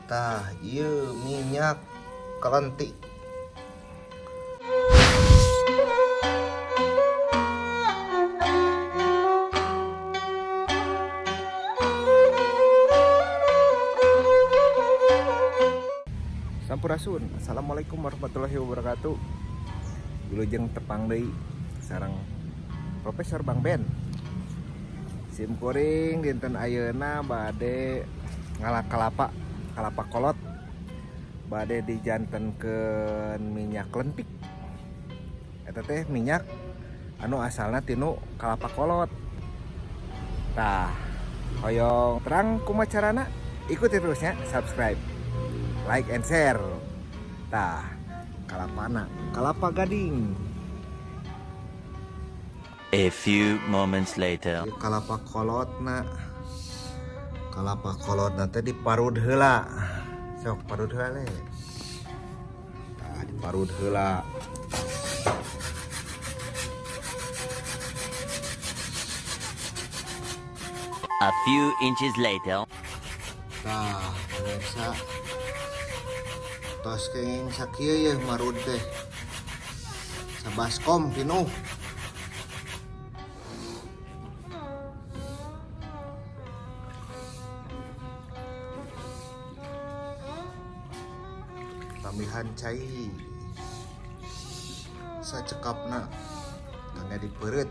Tah ieu minyak kelentik. Sampurasun. Assalamualaikum warahmatullahi wabarakatuh. Wilujeng tepang deui sareng Profesor Bang Ben. Sim kuring dinten ayeuna bade ngalak kalapa kolot, bade dijantenkeun minyak lentik. Eta teh minyak anu asalna tinu kalapa kolot. Tah, hoyong terang kumaha carana? Ikuti terusnya, subscribe, like and share. Tah, kalapa gading. A few moments later. Kalapa kolotna teh diparud heula. Sok parud heula le. Tah, diparud heula. A few inches later. Tah, pemirsa. Tos kenging sakieu yeuh marud teh. Sabaskom pinuh. Tambihan cai sacekapna tangga dipereut.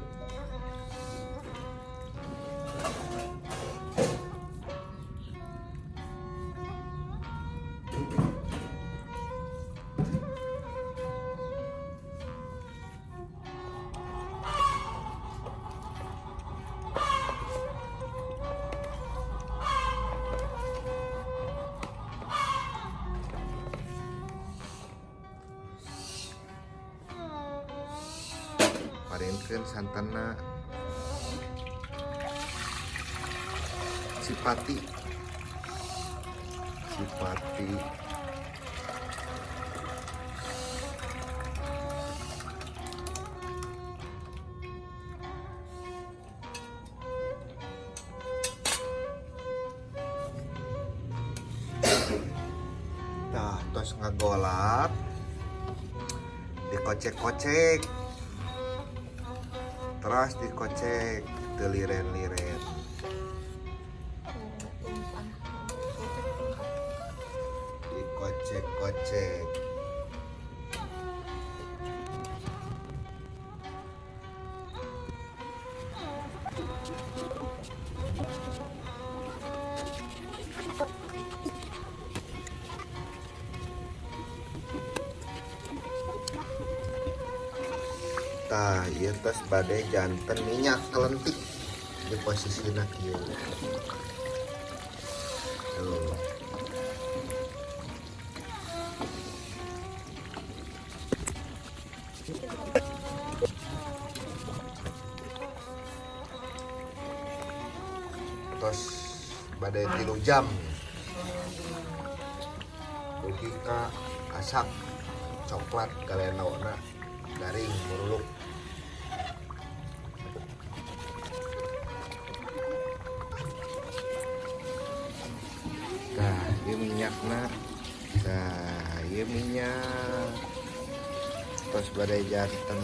Parinkeun santanna sipati tah tos ngagolak dikocek-kocek. Terus dikocek, diliren-liren. Dikocek-kocek. Tah, ieu tos bade janten minyak kelentik di posisina kieu. Tuh. Tos bade 3 jam. Dugi ka asak coklat galenona garing muruluk. Nah, ieu minyakna. Nah, ieu minyak. Tos bade janten.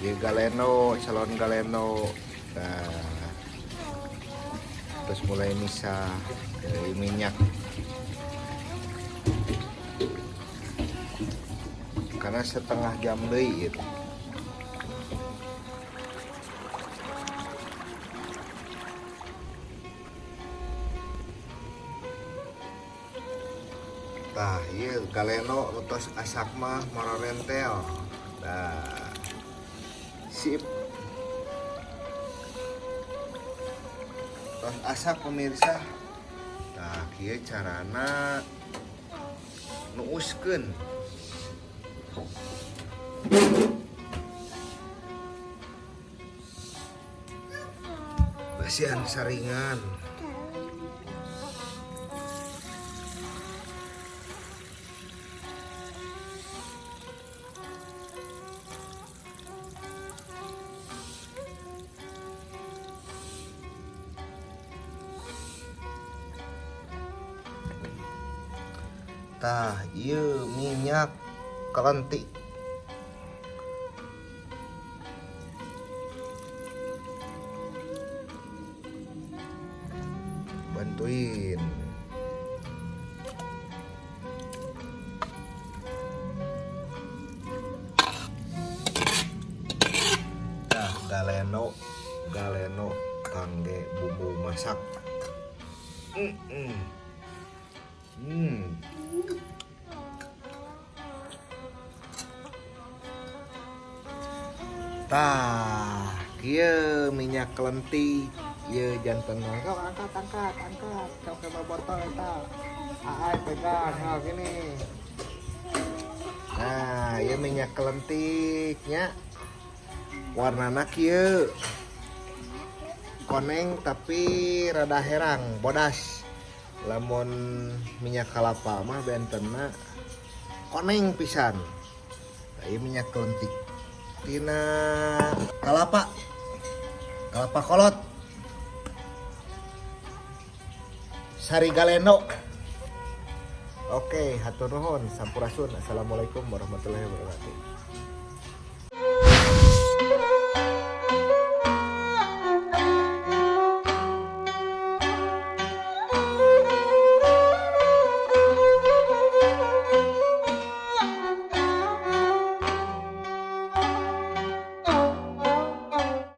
Ieu galeno, calon galeno. Nah, terus mulai misah dari minyak. Karena setengah jam deui itu. Tah, ieu galeno utos asak mah marorentel. Nah, sip. Tos asak pemirsa. Nah, kieu carana nuuskeun. Basian saringan. Tah, ieu minyak kelentik. Bantuin. Nah, galeno kangge bumbu masak. Tah, kieu minyak kelentik. Ieu janten sok angkat. Sok ke botol eta. Aai pegang, nah gini. Nah, ieu minyak kelentiknya. Warnana kieu. Koneng tapi rada herang, bodas. Lamun minyak kelapa mah bentenna koneng pisan. Nah, ieu minyak kelentik. Tina kelapa kolot. Sari galeno. Oke, hatur nuhun, sampurasun. Assalamualaikum warahmatullahi wabarakatuh.